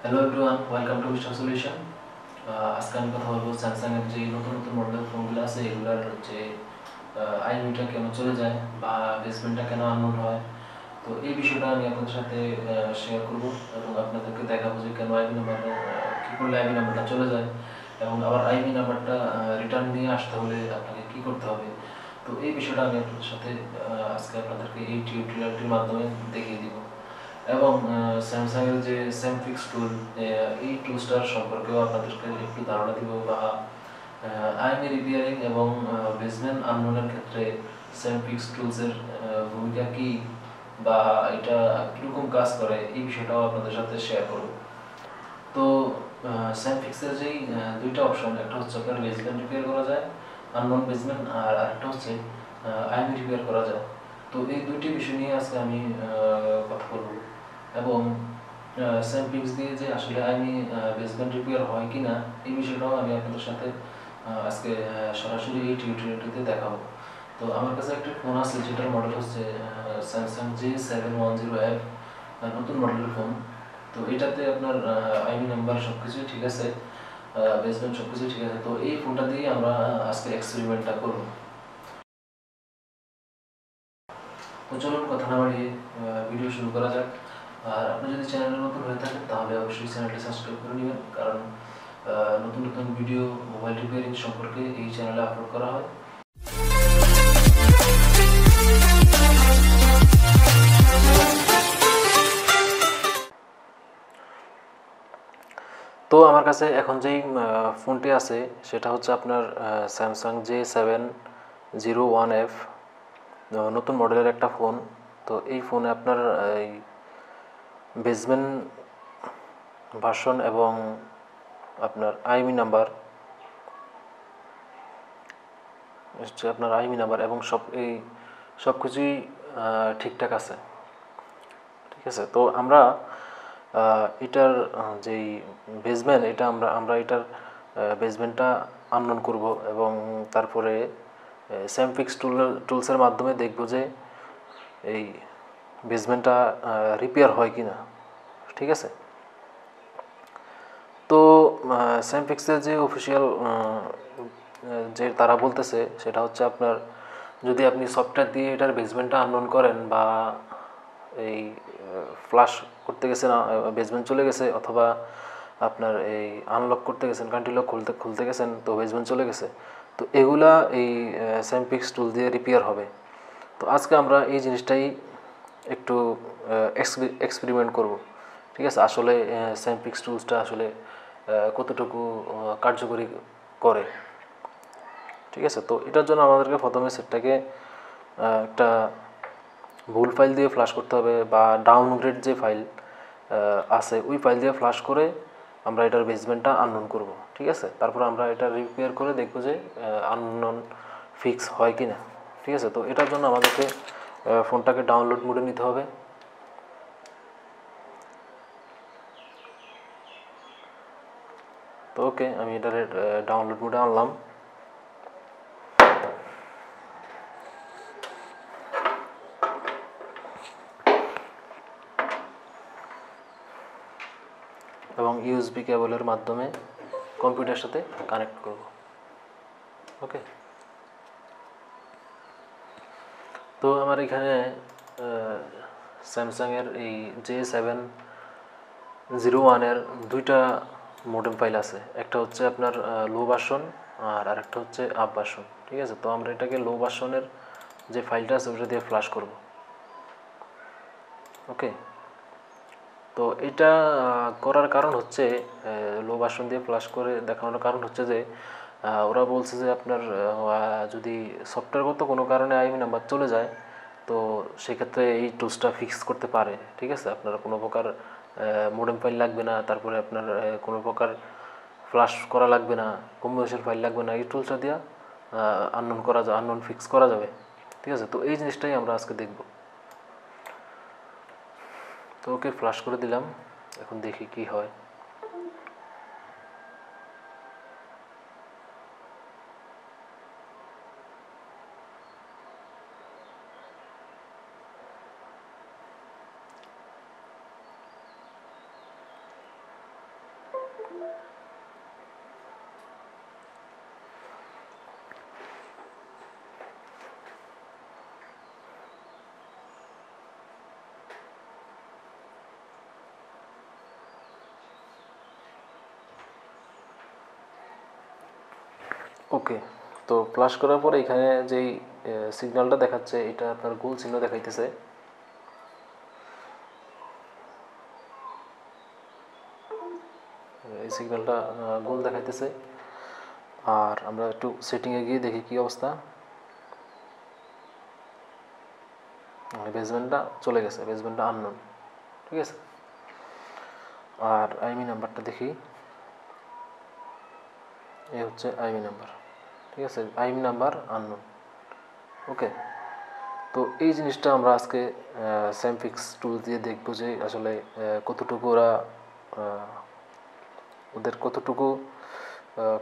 Hello everyone, welcome to mister solution. আজকে আমি কথা বলবো স্যামসাং এর যে নতুন নতুন মডেলের ফোনগুলো আছে এগুলোর যে আইএমইটা কেন চলে যায় বা বেসমেন্টটা কেন আননোন হয়। তো এই বিষয়টা আমি আপনাদের সাথে শেয়ার করব এবং আপনাদেরকে দেখাবো যে কেন আইএমই নাম্বারটা কী করলে আইএমই নাম্বারটা চলে যায় এবং আবার আইএমই নাম্বারটা রিটার্ন নিয়ে আসতে হলে আপনাকে কী করতে হবে। তো এই বিষয়টা আমি আপনাদের সাথে আজকে আপনাদেরকে এই টিউটোরিয়ালটির মাধ্যমে দেখিয়ে দিব এবং স্যামসাং এর যে স্যামফিক্স টুল, এই টুলসটার সম্পর্কেও আপনাদেরকে একটু ধারণা দিব বা আইএমই রিপেয়ারিং এবং বেসমেন্ট আনলোনের ক্ষেত্রে স্যামফিক্স টুলসের ভূমিকা কী বা এটা কীরকম কাজ করে এই বিষয়টাও আপনাদের সাথে শেয়ার করব। তো স্যামফিক্সের যেই দুইটা অপশন, একটা হচ্ছে আপনার বেসমেন্ট রিপেয়ার করা যায় আননোন বেসমেন্ট, আর আরেকটা হচ্ছে আইএমই রিপেয়ার করা যায়। তো এই দুইটি বিষয় নিয়ে আজকে আমি কথা বলবো এবং স্যামফিক্স দিয়ে যে আসলে আইএমই বেসমেন্ট রিপেয়ার হয় কি না এই বিষয়টাও আমি আপনাদের সাথে আজকে সরাসরি এই টিউটোরিয়ালটিতে দেখাবো। তো আমার কাছে একটা ফোন আছে যেটার মডেল হচ্ছে স্যামসাং J710F, নতুন মডেলের ফোন। তো এটাতে আপনার আইএমই নাম্বার সব কিছুই ঠিক আছে, বেসমেন্ট সব কিছুই ঠিক আছে। তো এই ফোনটা দিয়ে আমরা আজকে এক্সপেরিমেন্টটা করব। তো চলুন কথা না বাড়িয়ে ভিডিও শুরু করা যাক। আর আপনি যদি চ্যানেলে নতুন হয়ে থাকেন তাহলে অবশ্যই চ্যানেলটি সাবস্ক্রাইব করে নেবেন, কারণ নতুন নতুন ভিডিও মোবাইল রিপেয়ারিং সম্পর্কে এই চ্যানেলে আপলোড করা হয়। তো আমার কাছে এখন যেই ফোনটি আছে সেটা হচ্ছে আপনার স্যামসাং J701F, নতুন মডেলের একটা ফোন। তো এই ফোনে আপনার এই বেসমেন্ট ভার্সন এবং আপনার আইএমই নাম্বার হচ্ছে আপনার আইএমই নাম্বার এবং সব কিছুই ঠিকঠাক আছে, ঠিক আছে। তো আমরা এটার যেই বেসমেন্ট, এটা আমরা এটার বেসমেন্টটা আননোন করব এবং তারপরে স্যামফিক্স টুলসের মাধ্যমে দেখব যে এই বেসমেন্টটা রিপেয়ার হয় কি না, ঠিক আছে। তো স্যামফিক্সের যে অফিসিয়াল যে তারা বলতেছে সেটা হচ্ছে আপনার যদি আপনি সফটওয়্যার দিয়ে এটার বেসমেন্টটা আননোন করেন বা এই ফ্লাশ করতে গেছেন, বেসমেন্ট চলে গেছে, অথবা আপনার এই আনলক করতে গেছেন, কান্ট্রি লক খুলতে গেছেন, তো বেসমেন্ট চলে গেছে, তো এগুলা এই স্যামফিক্স টুল দিয়ে রিপেয়ার হবে। তো আজকে আমরা এই জিনিসটাই একটু এক্সপেরিমেন্ট করব, ঠিক আছে। আসলে স্যামফিক্স টুলসটা আসলে কতটুকু কার্যকরী করে, ঠিক আছে। তো এটার জন্য আমাদেরকে প্রথমে সেটটাকে একটা ভুল ফাইল দিয়ে ফ্লাশ করতে হবে বা ডাউনগ্রেড যে ফাইল আছে ওই ফাইল দিয়ে ফ্লাশ করে আমরা এটার বেসমেন্টটা আননোন করব, ঠিক আছে। তারপর আমরা এটা রিপেয়ার করে দেখব যে আননোন ফিক্স হয় কি না, ঠিক আছে। তো এটার জন্য আমাদেরকে ফোনটাকে ডাউনলোড মোডে নিতে হবে। তো ওকে, আমি এটার ডাউনলোড মোডে আনলাম। এবং ইউএসবি কেবলের মাধ্যমে কম্পিউটারের সাথে কানেক্ট করব, ওকে। তো আমার এখানে স্যামসাংয়ের এই J701-এর দুইটা মডেম ফাইল আছে, একটা হচ্ছে আপনার লো ভার্সন আর আরেকটা হচ্ছে আপ ভার্সন, ঠিক আছে। তো আমরা এটাকে লো ভার্সনের যে ফাইলটা আছে ওটা দিয়ে ফ্লাশ করব, ওকে। তো এটা করার কারণ হচ্ছে, লো ভার্সন দিয়ে ফ্লাশ করে দেখানোর কারণ হচ্ছে যে ওরা বলছে যে আপনার যদি সফটওয়্যারগত কোনো কারণে আইএমই নাম্বার চলে যায় তো সেক্ষেত্রে এই টুলসটা ফিক্স করতে পারে, ঠিক আছে। আপনার কোনো প্রকার মোডেম ফাইল লাগবে না, তারপরে আপনার কোনো প্রকার ফ্লাশ করা লাগবে না, কম্বিনেশন ফাইল লাগবে না, এই টুলসটা দিয়ে আননোন ফিক্স করা যাবে, ঠিক আছে। তো এই জিনিসটাই আমরা আজকে দেখব। তো ওকে, ফ্লাশ করে দিলাম, এখন দেখি কি হয়। ওকে, তো ফ্লাশ করার পরে এখানে যেই সিগন্যালটা দেখাচ্ছে এটা আপনার গোল চিহ্ন দেখাইতেছে। এই সিগন্যালটা গোল দেখাইতেছে। আর আমরা একটু সেটিংয়ে গিয়ে দেখি কী অবস্থা। বেসমেন্টটা চলে গেছে, বেসমেন্টটা আননোন, ঠিক আছে। আর আইমি নাম্বারটা দেখি, এই হচ্ছে আইমি নাম্বার, ঠিক আছে। আইমি নাম্বার আননোন, ওকে। তো এই জিনিসটা আমরা আজকে স্যামফিক্স টুল দিয়ে দেখবো যে আসলে কতটুকু ওদের কতটুকু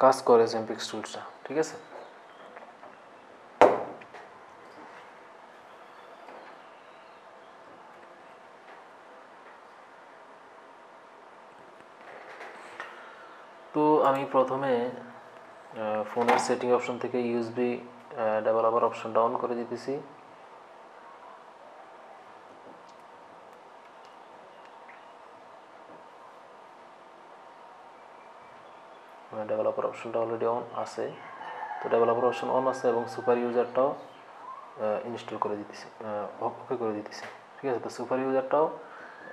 কাজ করে স্যামফিক্স টুলসটা, ঠিক আছে। তো আমি প্রথমে ফোনের সেটিং অপশন থেকে ইউএসবি ডেভেলপার অপশনটা অন করে দিতেছি। ডেভেলপার অপশনটা অলরেডি অন আছে, তো ডেভেলপার অপশন অন আছে এবং সুপার ইউজারটাও ইনস্টল করে দিতেছি, ওকে করে দিতেছি, ঠিক আছে। তো সুপার ইউজারটাও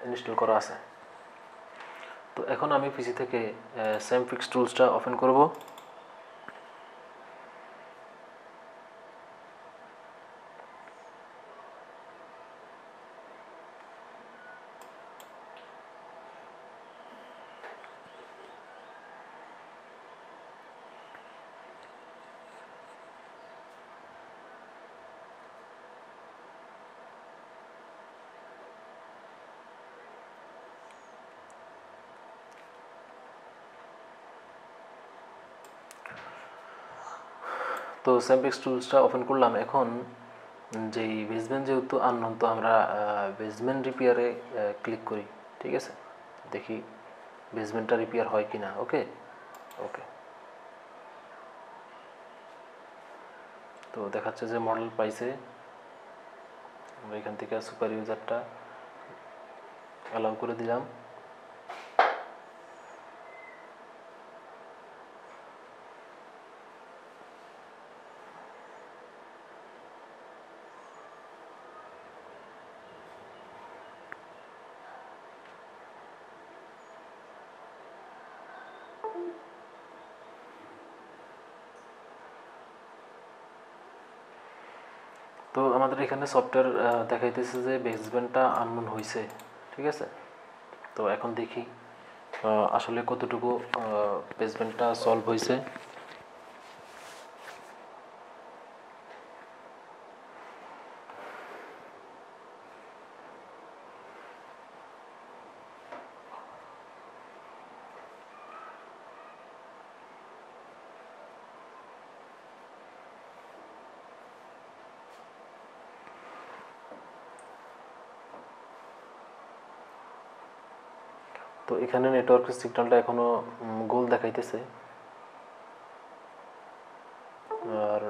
ইনস্টল করা আছে। তো এখন আমি পিসি থেকে স্যামফিক্স টুলসটা ওপেন করব। তো স্যামফিক্স টুলসটা ওপেন করলাম। এখন যেই বেসমেন্ট যেহেতু আননোন, তো আমরা বেসমেন্ট রিপেয়ারে ক্লিক করি, ঠিক আছে। দেখি বেসমেন্টটা রিপেয়ার হয় কি না। ওকে ওকে, তো দেখাচ্ছে যে মডেল পাইছে। আমরা এখান থেকে সুপার ইউজারটা অ্যালাউ করে দিলাম। তো আমাদের এখানে সফটওয়্যার দেখাইতেছে যে বেসমেন্টটা আননোন হয়েছে, ঠিক আছে। তো এখন দেখি আসলে কতটুকু বেসমেন্টটা সলভ হয়েছে। তো এখানে নেটওয়ার্কের সিগন্যালটা এখনও গোল দেখাইতেছে। আর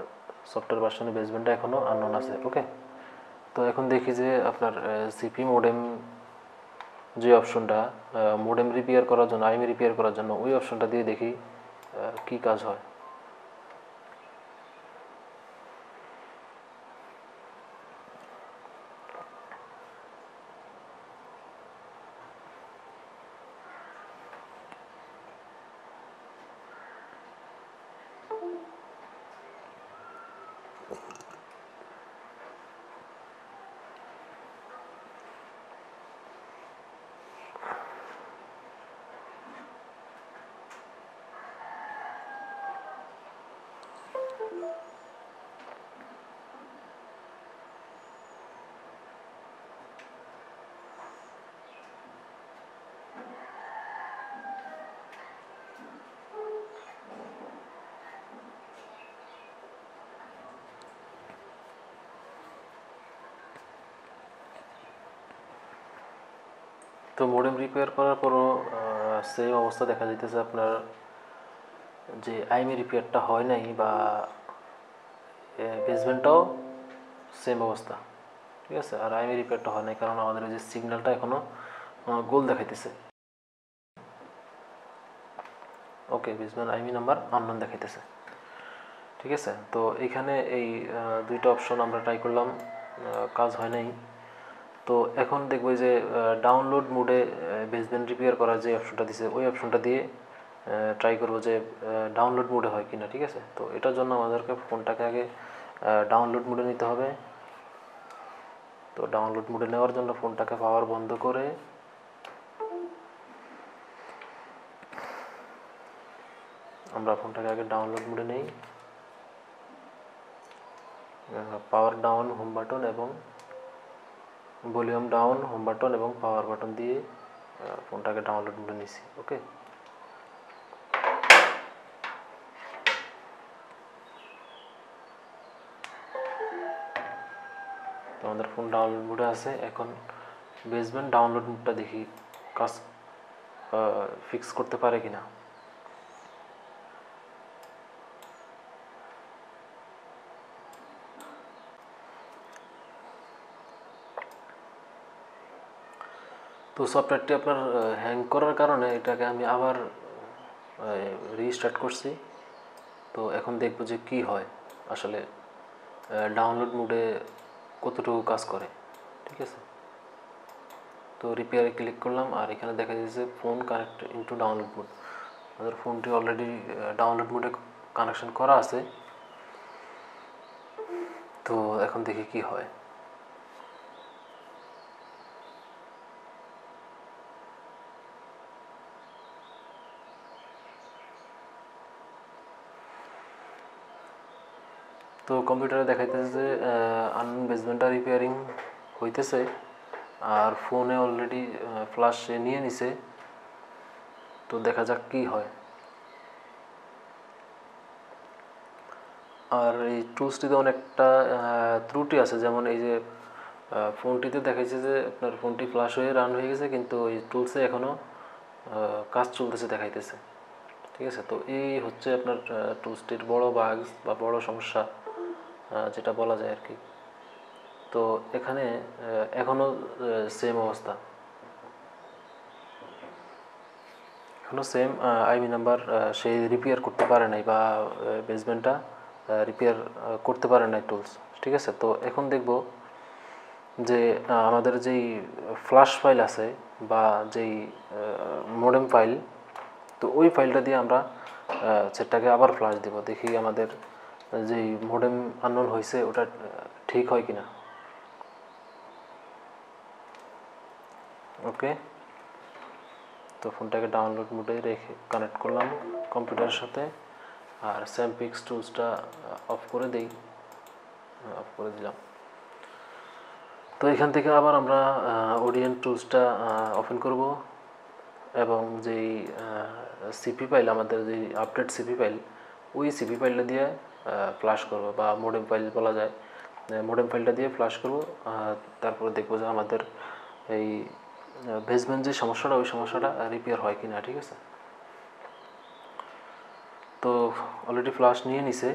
সফটওয়্যার ভার্সনে বেসমেন্টটা এখনও আননোন আছে, ওকে। তো এখন দেখি যে আপনার সিপি মোডেম যে অপশনটা, মোডেম রিপেয়ার করার জন্য, আইএমই রিপেয়ার করার জন্য, ওই অপশনটা দিয়ে দেখি কি কাজ হয়। তো মোডেম রিপেয়ার করার পরও সেম অবস্থা দেখা যাইতেছে আপনার যে আইএমই রিপেয়ারটা হয় নাই বা বেসমেন্টটাও সেম অবস্থা, ঠিক আছে। আর আইএমই রিপেয়ারটা হয় নাই কারণ আমাদের যে সিগন্যালটা এখনও গোল দেখাইতেছে। ওকে, বেসমেন্ট আইএমই নাম্বার আননোন দেখাইতেছে, ঠিক আছে। তো এখানে এই দুইটা অপশন আমরা ট্রাই করলাম, কাজ হয় নাই। তো এখন দেখবো যে ডাউনলোড মোডে বেসমেন্ট রিপেয়ার করার যে অপশনটা দিছে ওই অপশনটা দিয়ে ট্রাই করবো যে ডাউনলোড মোডে হয় কিনা, ঠিক আছে। তো এটার জন্য আমাদেরকে ফোনটাকে আগে ডাউনলোড মোডে নিতে হবে। তো ডাউনলোড মোডে নেওয়ার জন্য ফোনটাকে পাওয়ার বন্ধ করে আমরা ফোনটাকে আগে ডাউনলোড মোডে নেই। পাওয়ার ডাউন হোম বাটন এবং ভলিউম ডাউন হোম বাটন এবং পাওয়ার বাটন দিয়ে ফোনটাকে ডাউনলোড মোডে নিছি। ওকে, তো আমাদের ফোন ডাউনলোড মোডে আছে। এখন বেসমেন্ট ডাউনলোড মোডটা দেখি কাজ ফিক্স করতে পারে কিনা। তো সফটওয়্যারটি আপনার হ্যাং করার কারণে এটাকে আমি আবার রিস্টার্ট করছি। তো এখন দেখব যে কি হয় আসলে ডাউনলোড মোডে কতটুকু কাজ করে, ঠিক আছে। তো রিপেয়ারে ক্লিক করলাম আর এখানে দেখা যাচ্ছে phone connect into download mode. আমাদের ফোনটি অলরেডি ডাউনলোড মোডে কানেকশন করা আছে। তো এখন দেখি কি হয়। তো কম্পিউটারে দেখাইতেছে যে আননোন বেসমেন্টটা রিপেয়ারিং হইতেছে আর ফোনে অলরেডি ফ্লাশ নিয়ে নিছে। তো দেখা যাক কি হয়। আর এই টুলসটিতে অনেকটা ত্রুটি আছে, যেমন এই যে ফোনটিতে দেখাইছে যে আপনার ফোনটি ফ্লাশ হয়ে রান হয়ে গেছে, কিন্তু এই টুলসে এখনও কাজ চলতেছে দেখাইতেছে, ঠিক আছে। তো এই হচ্ছে আপনার টুলসটির বড় বাগ বা বড় সমস্যা যেটা বলা যায় আর কি। তো এখানে এখনও সেম অবস্থা, এখনও সেম আইবি নাম্বার সে রিপেয়ার করতে পারে নাই বা বেসমেন্টটা রিপেয়ার করতে পারে নাই টুলস, ঠিক আছে। তো এখন দেখব যে আমাদের যেই ফ্ল্যাশ ফাইল আছে বা যেই মোডেম ফাইল, তো ওই ফাইলটা দিয়ে আমরা সেটটাকে আবার ফ্ল্যাশ দেব, দেখি আমাদের যেই মোডেম আননোন হয়েছে ওটা ঠিক হয় কিনা। ওকে, তো ফোনটাকে ডাউনলোড মোডে রেখে কানেক্ট করলাম কম্পিউটারের সাথে আর স্যামপিক্স টুলসটা অফ করে দিই, অফ করে দিলাম। তো এখান থেকে আবার আমরা ওডিএন টুলসটা ওপেন করব এবং যেই সিপি ফাইল আমাদের যেই আপডেট সিপি ফাইল ওই সিপি ফাইলটা দিয়ে ফ্ল্যাশ করব বা মোডেম ফাইল বলা যায়, মোডেম ফাইলটা দিয়ে ফ্ল্যাশ করব। তারপরে দেখব যে আমাদের এই বেসমেন্ট যে সমস্যাটা ওই সমস্যাটা রিপেয়ার হয় কিনা, ঠিক আছে। তো অলরেডি ফ্ল্যাশ নিয়ে নিছে।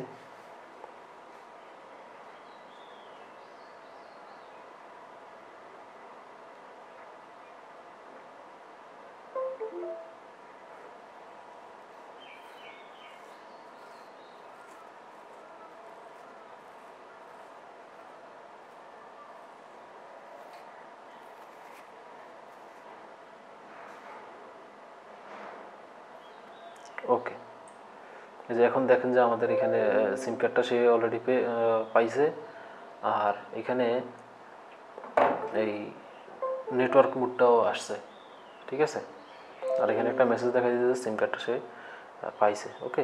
ওকে, এই যে এখন দেখেন যে আমাদের এখানে সিম কার্ডটা সে অলরেডি পাইছে আর এখানে এই নেটওয়ার্ক মোডটাও আসছে, ঠিক আছে। আর এখানে একটা মেসেজ দেখা যাচ্ছে সিম কার্ডটা সে পাইছে। ওকে,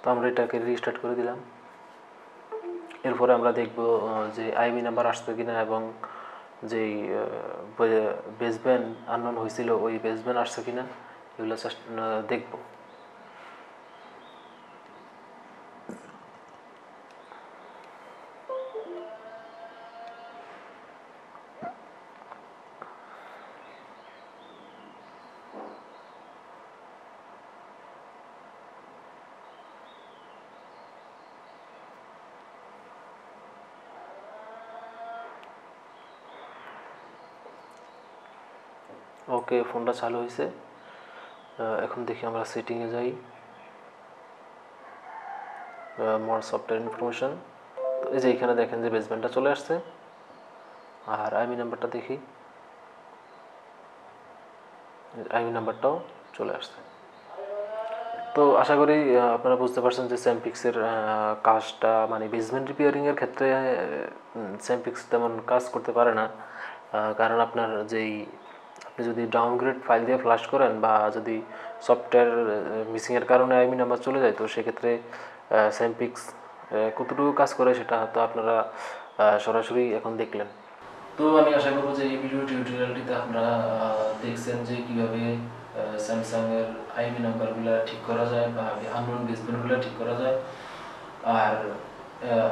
তো আমরা এটাকে রিস্টার্ট করে দিলাম। এরপরে আমরা দেখব যে আইবি নাম্বার আসছে কিনা এবং যেই বেসব্যান্ড আননোন হয়েছিল ওই বেসব্যান্ড আসছে কিনা এগুলো জাস্ট দেখব। ওকে, ফোনটা চালু হয়েছে। এখন দেখি আমরা সেটিংয়ে যাই, মোর সফটওয়্যার ইনফরমেশন। তো এই যে এখানে দেখেন যে বেসমেন্টটা চলে আসছে, আর আইমি নাম্বারটা দেখি, আইমি নাম্বারটাও চলে আসছে। তো আশা করি আপনারা বুঝতে পারছেন যে স্যামপিক্সের কাজটা, মানে বেসমেন্ট রিপেয়ারিংয়ের ক্ষেত্রে স্যামপিক্স তেমন কাজ করতে পারে না। কারণ আপনার আপনি যদি ডাউনগ্রেড ফাইল দিয়ে ফ্লাশ করেন বা যদি সফটওয়্যার মিসিংয়ের কারণে আইমি নাম্বার চলে যায়, তো সেক্ষেত্রে স্যামপিক্স কতটুকু কাজ করে সেটা হয়তো আপনারা সরাসরি এখন দেখলেন। তো আমি আশা করবো যে এই ভিডিও টিউটোরিয়ালটিতে আপনারা দেখছেন যে কীভাবে স্যামসাংয়ের আইমি নাম্বারগুলো ঠিক করা যায় বা আননোন বেসমেন্টগুলো ঠিক করা যায়। আর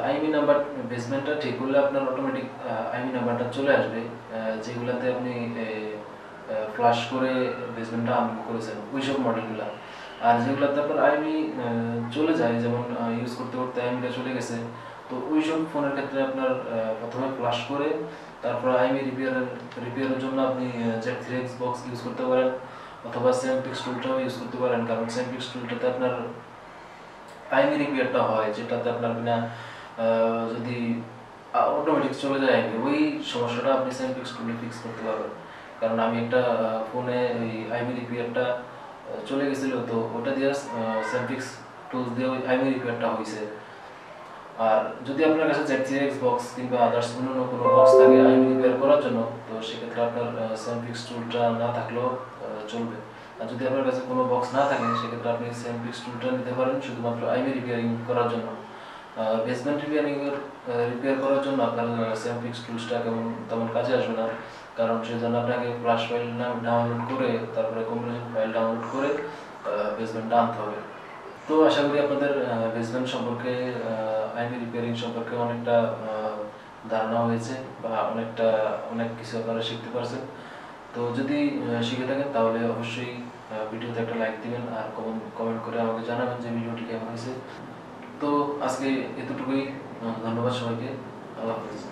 আইমি নাম্বার বেসমেন্টটা ঠিক করলে আপনার অটোমেটিক আইমি নাম্বারটা চলে আসবে, যেগুলোতে আপনি ফ্লাশ করে বেসমেন্টটা আনলোড করেছেন ওই সব মডেলগুলো। আর যেগুলোতে আপনার আইমি চলে যায়, যেমন ইউজ করতে করতে আইমিটা চলে গেছে, তো ওই সব ফোনের ক্ষেত্রে আপনার প্রথমে ফ্লাশ করে তারপর আইমি রিপেয়ারের জন্য আপনি Z3X বক্স ইউজ করতে পারেন, অথবা স্যামপিক্স টুলটাও ইউজ করতে পারেন। কারণ স্যামপিক্স টুলটাতে আপনার আইমি রিপেয়ারটা হয়, যেটাতে আপনার বিনা যদি অটোমেটিক চলে যায় আইমি, ওই সমস্যাটা আপনি স্যামপিক্স টুলে ফিক্স করতে পারবেন। কারণ আমি একটা ফোনে ওই আইমি রিপেয়ারটা চলে গেছিল, তো ওটা দিয়ে স্যামপিক্স টুলস দিয়ে ওই আইমি রিপেয়ারটা হয়েছে। আর যদি আপনার কাছে Z3X বক্স কিংবা আদার্স অন্য কোনো বক্স থাকে আইমি রিপেয়ার করার জন্য, তো সেক্ষেত্রে আপনার স্যামপিক্স টুলটা না থাকলেও চলবে। আর যদি আপনার কাছে কোনো বক্স না থাকে, সেক্ষেত্রে আপনি স্যামপিক্স টুলটা নিতে পারেন শুধুমাত্র আইমি রিপেয়ারিং করার জন্য। বেসমেন্ট রিপেয়ার করার জন্য আপনার স্যামপিক্স টুলসটা তেমন কাজে আসবে না, কারণ সেজন্য আপনাকে ফ্লাশ ফাইল ডাউনলোড করে তারপরে কম্পিউটার ফাইল ডাউনলোড করে বেসমেন্টটা আনতে হবে। তো আশা করি আপনাদের বেসমেন্ট সম্পর্কে, আইমি রিপেয়ারিং সম্পর্কে অনেকটা ধারণা হয়েছে বা অনেক কিছু আপনারা শিখতে পারছেন। তো যদি শিখে থাকেন তাহলে অবশ্যই ভিডিওতে একটা লাইক দিবেন আর কমেন্ট করে আমাকে জানাবেন যে ভিডিওটি কেমন হয়েছে। তো আজকে এতটুকুই, ধন্যবাদ সবাইকে, আল্লাহ হাফেজ।